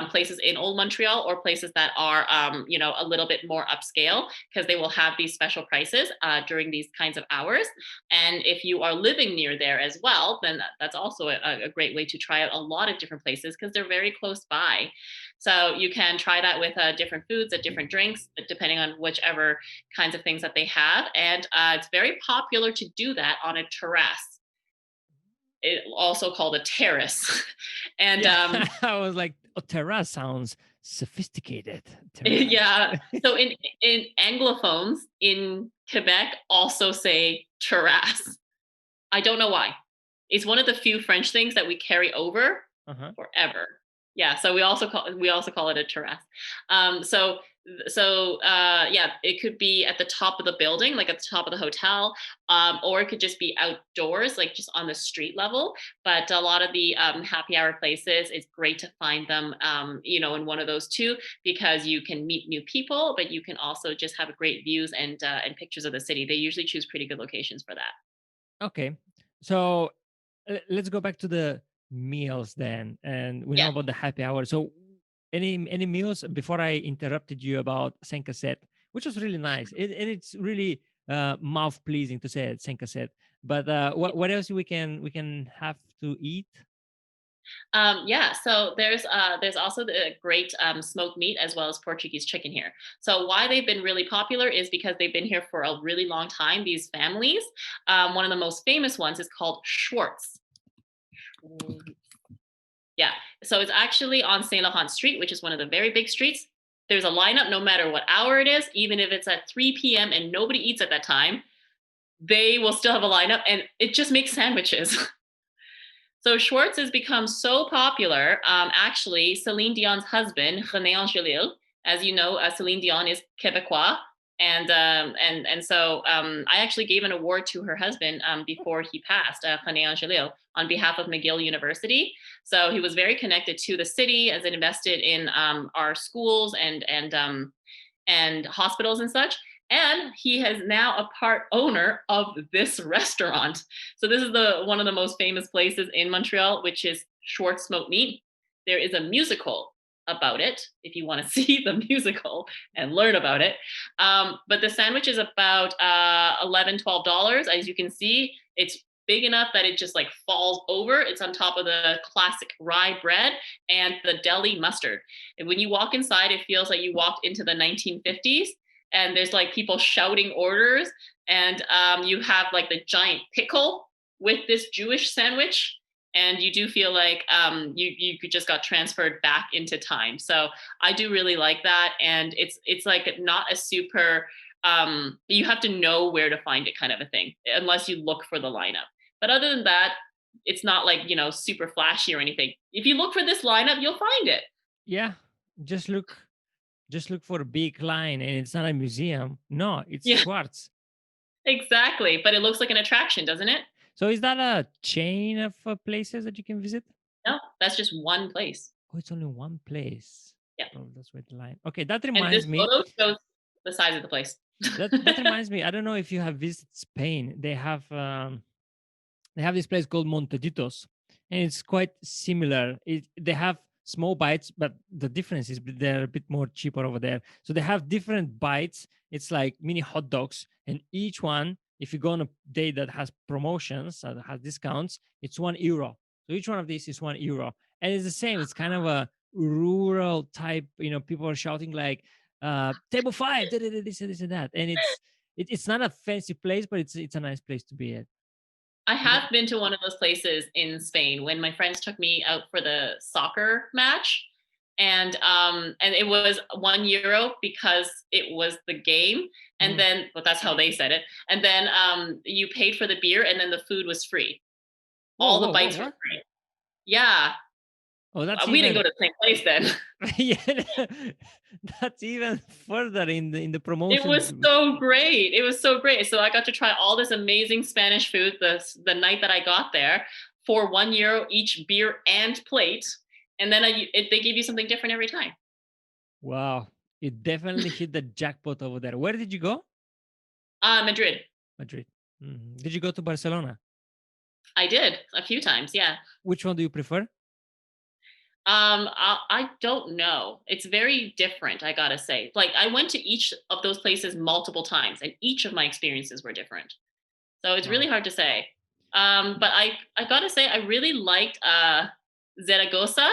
places in Old Montreal or places that are a little bit more upscale because they will have these special prices during these kinds of hours. And if you are living near there as well, then that's also a great way to try out a lot of different places because they're very close by. So you can try that with different foods and different drinks, depending on whichever kinds of things that they have. And it's very popular to do that on a terrace. It also called a terrace. And Yeah, I was like, oh, terrace sounds sophisticated. Terrace. yeah, so in anglophones in Quebec also say terrace. I don't know why. It's one of the few French things that we carry over Uh-huh. forever. Yeah, so we also call it a terrace. Yeah, it could be at the top of the building, like at the top of the hotel, or it could just be outdoors, like just on the street level. But a lot of the happy hour places, it's great to find them, in one of those two because you can meet new people, but you can also just have great views and pictures of the city. They usually choose pretty good locations for that. Okay. So let's go back to the meals then, and we know Yeah. about the happy hour. So any meals before I interrupted you about cinq sept, which was really nice. And it's really mouth pleasing to say it, cinq sept. But what else we can have to eat? Yeah, so there's also the great smoked meat as well as Portuguese chicken here. So why they've been really popular is because they've been here for a really long time. These families, one of the most famous ones is called Schwartz. Yeah, so it's actually on Saint Laurent Street, which is one of the very big streets. There's a lineup no matter what hour it is, even if it's at 3 p.m. and nobody eats at that time, they will still have a lineup, and it just makes sandwiches. So Schwartz has become so popular. Actually, Celine Dion's husband, René Angélil, as you know, Celine Dion is Quebecois, and so I actually gave an award to her husband before he passed, René Angélil, on behalf of McGill University. So he was very connected to the city as it invested in our schools and hospitals and such. And he is now a part owner of this restaurant. So this is one of the most famous places in Montreal, which is Schwartz Smoked Meat. There is a musical about it if you want to see the musical and learn about it. But the sandwich is about $11, $12. As you can see, it's big enough that it just like falls over. It's on top of the classic rye bread and the deli mustard. And when you walk inside, it feels like you walked into the 1950s. And there's like people shouting orders, and you have like the giant pickle with this Jewish sandwich, and you do feel like you just got transferred back into time. So I do really like that, and it's like not a super you have to know where to find it kind of a thing, unless you look for the lineup. But other than that, it's not like super flashy or anything. If you look for this lineup, you'll find it. Yeah, just look, just look for a big line, and it's not a museum. No, it's Yeah, Schwartz. exactly. But it looks like an attraction, doesn't it? So is that a chain of places that you can visit? No, that's just one place. Oh, it's only one place. Yeah. Oh, that's where the line. Okay, that And this reminds me. photo shows the size of the place. That reminds me. I don't know if you have visited Spain. They have this place called Monteditos, and it's quite similar. They have small bites, but the difference is they're a bit more cheaper over there. So they have different bites. It's like mini hot dogs, and each one, if you go on a day that has promotions, that has discounts, it's €1. So each one of these is €1, and it's the same. It's kind of a rural type. People are shouting like "table five," this and that, and it's not a fancy place, but it's a nice place to be at. I Is that have been to one of those places in Spain when my friends took me out for the soccer match. And it was €1 because it was the game. And mm. then, but that's how they said it. And then you paid for the beer, and then the food was free. Whoa, All the whoa, whoa, bites were what? free. Yeah. Oh, that's We didn't go even to the same place then. yeah, that's even further in the It promotions. was so great. It was so great. So I got to try all this amazing Spanish food the night that I got there for €1 each beer and plate. And then they give you something different every time. Wow, it definitely hit the jackpot over there. Where did you go? Madrid. Madrid. Did you go to Barcelona? I did a few times. Yeah. Which one do you prefer? I don't know. It's very different, I gotta say. Like I went to each of those places multiple times, and each of my experiences were different. So it's really Wow. hard to say. But I gotta say, I really liked Zaragoza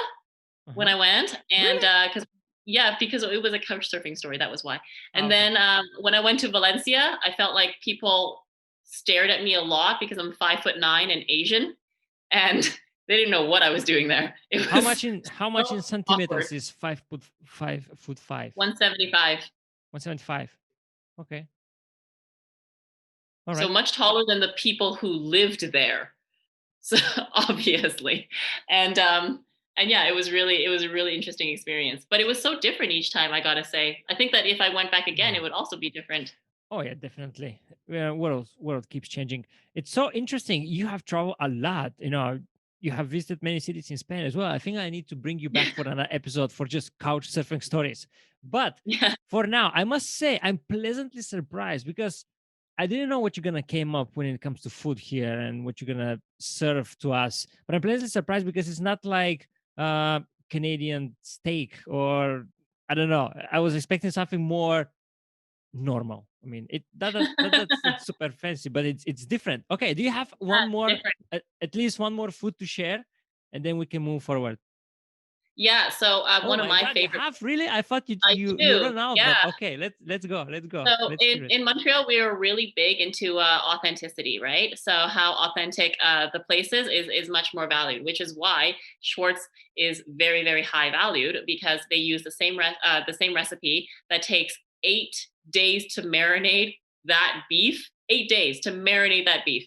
when Uh-huh. I went, and Really? because it was a couch surfing story. That was why. Ah, And okay. then when I went to Valencia, I felt like people stared at me a lot because I'm 5'9" and Asian, and they didn't know what I was doing there. It How was much in how much so in awkward. centimeters is 5'5"? 175. 175. Okay. All So right. much taller than the people who lived there. So obviously. And and yeah, it was a really interesting experience. But it was so different each time, I gotta say. I think that if I went back again, Yeah. it would also be different. Oh yeah, definitely. World keeps changing. It's so interesting. You have traveled a lot. You have visited many cities in Spain as well. I think I need to bring you back for another episode for just couch surfing stories. But Yeah. for now, I must say I'm pleasantly surprised because I didn't know what you're gonna came up when it comes to food here and what you're gonna serve to us. But I'm pleasantly surprised because it's not like uh Canadian steak or I don't know. I was expecting something more normal. I mean, that's super fancy, but it's different. Okay, do you have one more, Different. at least one more food to share, and then we can move forward? Yeah. So Oh one of my my God, you favorite have really? I thought you I you you do. run out, but Yeah. okay, let's go, So let's hear it. in Montreal, we are really big into authenticity, right? So how authentic the place is much more valued, which is why Schwartz is very very high valued because they use the same recipe that takes 8 days to marinate that beef. 8 days to marinate that beef,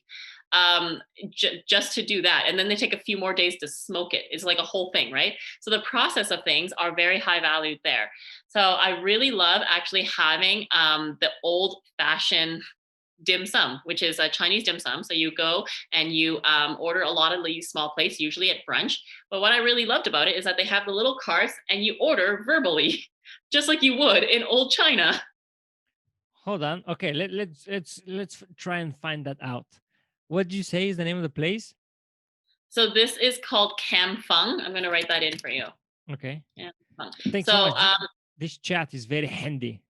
just to do that, and then they take a few more days to smoke it. It's like a whole thing, right? So the process of things are very high valued there. So I really love actually having the old fashioned dim sum, which is a Chinese dim sum. So you go and you order a lot of these small plates, usually at brunch. But what I really loved about it is that they have the little carts and you order verbally, just like you would in old China. Hold on. Okay, let's try and find that out. What did you say is the name of the place? So this is called cam fung. I'm going to write that in for you. Okay, Cam fung. thanks So so much. This chat is very handy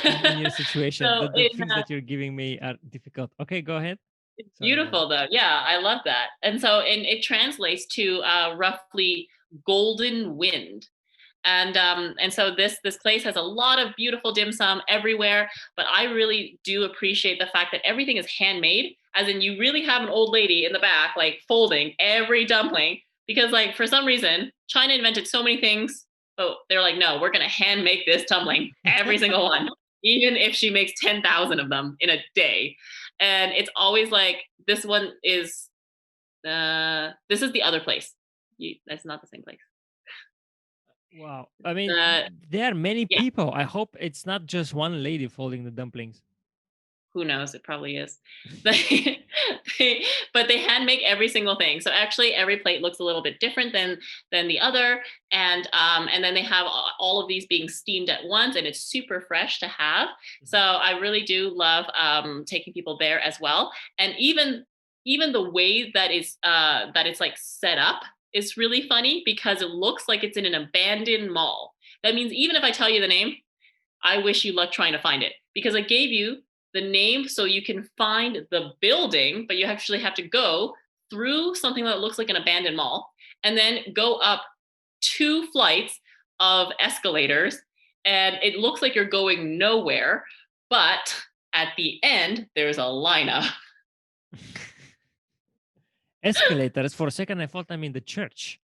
in your situation. so The things that you're giving me are difficult. Okay, go ahead. it's Sorry about it. beautiful though. Yeah, I love that. And it translates to roughly golden wind. And so this place has a lot of beautiful dim sum everywhere, but I really do appreciate the fact that everything is handmade, as in you really have an old lady in the back like folding every dumpling, because like for some reason China invented so many things, but they're like, no, we're going to hand make this tumbling, every single one, even if she makes 10,000 of them in a day. And it's always like, this one is this is the other place. That's not the same place. Wow. I mean, uh there are many yeah, people. I hope it's not just one lady folding the dumplings. who knows, it probably is. they, but they hand make every single thing, so actually every plate looks a little bit different than the other. And then they have all of these being steamed at once, and it's super fresh to have. So I really do love taking people there as well. And even the way that it's like set up is really funny, because it looks like it's in an abandoned mall. That means even if I tell you the name, I wish you luck trying to find it, because I gave you the name so you can find the building, but you actually have to go through something that looks like an abandoned mall and then go up 2 flights of escalators. And it looks like you're going nowhere, but at the end, there's a lineup. Escalators. For a second, I thought I'm in the church.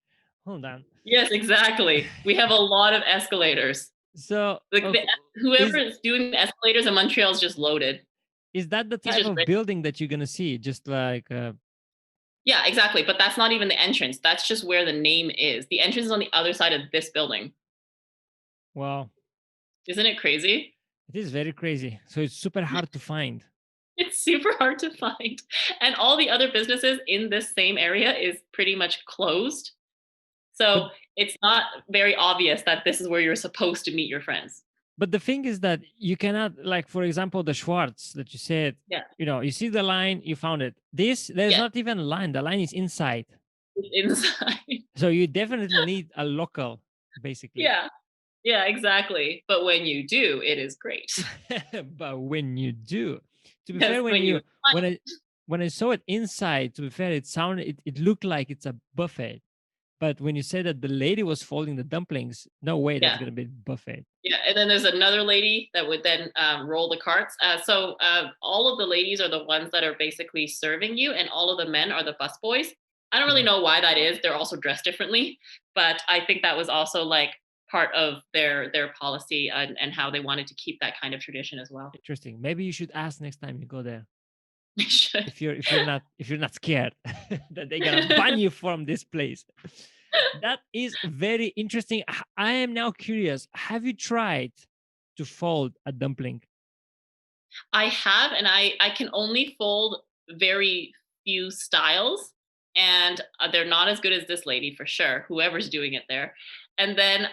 Hold on. Yes, exactly. We have a lot of escalators. So, Like whoever is, is doing the escalators in Montreal is just loaded. is that the He's type just of rich. building that you're gonna see? Just like, Yeah, exactly. But that's not even the entrance. That's just where the name is. The entrance is on the other side of this building. well, Isn't it crazy? it is very crazy. So it's super hard to find. It's super hard to find. And all the other businesses in this same area is pretty much closed. But So it's not very obvious that this is where you're supposed to meet your friends. but the thing is that you cannot, like, for example, the Schwartz that you said, Yeah. you see the line, you found it. There's Yeah. not even a line. The line is inside. It's inside. So you definitely need a local, basically. Yeah. Yeah, exactly. But when you do, it is great. But when you do, to be Yes, fair, when you when I when I saw it inside, to be fair, it looked like it's a buffet. But when you said that the lady was folding the dumplings, no way that's yeah. gonna be buffet. Yeah, and then there's another lady that would then roll the carts. So all of the ladies are the ones that are basically serving you, and all of the men are the busboys. I don't really Mhm. know why that is. They're also dressed differently, but I think that was also like part of their policy, and how they wanted to keep that kind of tradition as well. Interesting. Maybe you should ask next time you go there. They should. If you're not scared that they're gonna ban you from this place. That is very interesting. I am now curious. Have you tried to fold a dumpling? I have, and I can only fold very few styles, and they're not as good as this lady for sure. Whoever's doing it there, and then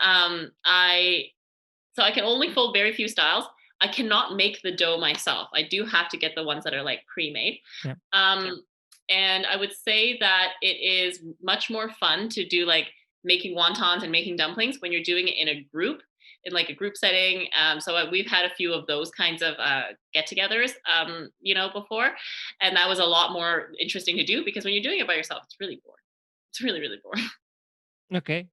I can only fold very few styles. I cannot make the dough myself. I do have to get the ones that are like pre-made. Yeah. And I would say that it is much more fun to do like making wontons and making dumplings when you're doing it in a group, in like a group setting. So we've had a few of those kinds of get-togethers, before, and that was a lot more interesting to do, because when you're doing it by yourself, it's really boring. It's really, really boring. Okay,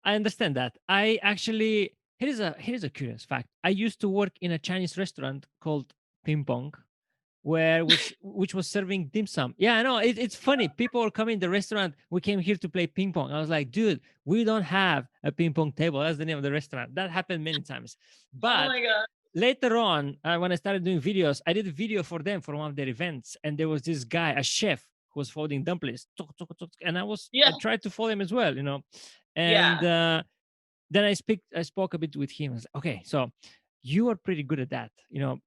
I understand that. I actually here's a curious fact. I used to work in a Chinese restaurant called Ping Pong, which was serving dim sum. Yeah, I know. It's funny. People were coming to the restaurant. We came here to play ping pong. I was like, dude, we don't have a ping pong table. That's the name of the restaurant. That happened many times. Oh But my god! later on, when I started doing videos, I did a video for them for one of their events, and there was this guy, a chef, who was folding dumplings, and Yeah, I tried to fold him as well, and yeah, then I spoke a bit with him. I was like, okay, so you are pretty good at that.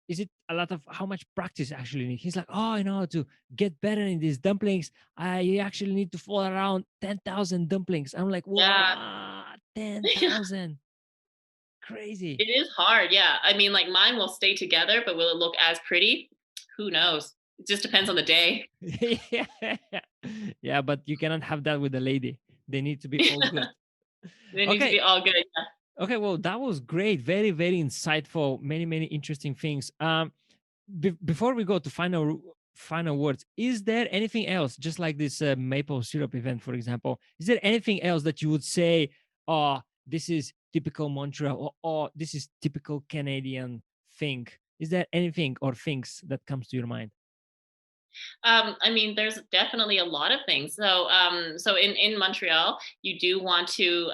Is it a lot of how much practice actually need? He's like, oh, to get better in these dumplings, I actually need to fold around 10,000 dumplings. I'm like, yeah. wow, Yeah. 10,000. Crazy. It is hard. Yeah, I mean, like mine will stay together, but will it look as pretty? Who knows? It just depends on the day. Yeah. Yeah, but you cannot have that with a lady. They need to be all good. They need to Okay. be all good. Yeah. Okay, well, that was great. Very, very insightful. Many, many interesting things. Before we go to final words, is there anything else, just like this maple syrup event, for example? Is there anything else that you would say? Oh, this is typical Montreal, or this is typical Canadian thing? Is there anything or things that comes to your mind? I mean, there's definitely a lot of things. So in Montreal, you do want to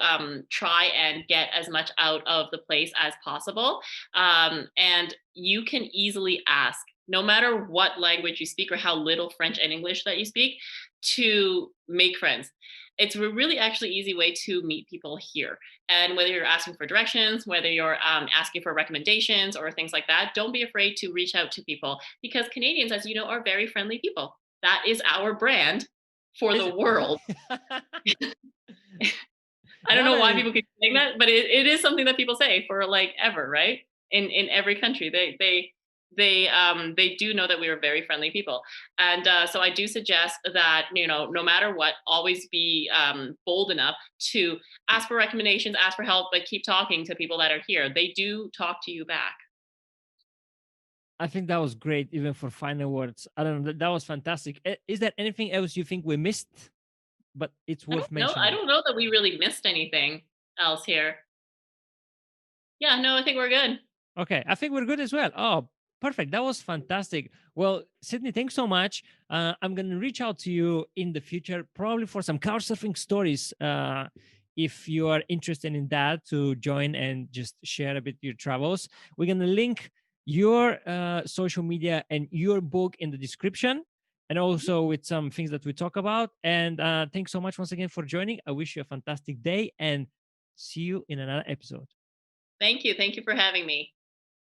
try and get as much out of the place as possible, and you can easily ask, no matter what language you speak or how little French and English that you speak, to make friends. It's a really actually easy way to meet people here. And whether you're asking for directions, whether you're asking for recommendations or things like that, don't be afraid to reach out to people, because Canadians, as you know, are very friendly people. That is our brand for Is the it? world. I don't No, know no, why people keep saying that, but it is something that people say for like ever, right? In every country, they do know that we are very friendly people, and so I do suggest that, no matter what, always be bold enough to ask for recommendations, ask for help, but keep talking to people that are here. They do talk to you back. I think that was great, even for final words. I don't know. That was fantastic. Is there anything else you think we missed, but it's I worth don't know. I mentioning? don't know that we really missed anything else here. Yeah, no, I think we're good. Okay, I think we're good as well. Oh, perfect. That was fantastic. Well, Sydney, thanks so much. I'm going to reach out to you in the future, probably for some couch surfing stories. If you are interested in that, to join and just share a bit your travels. We're going to link your social media and your book in the description, and also with some things that we talk about. And thanks so much once again for joining. I wish you a fantastic day and see you in another episode. Thank you. Thank you for having me.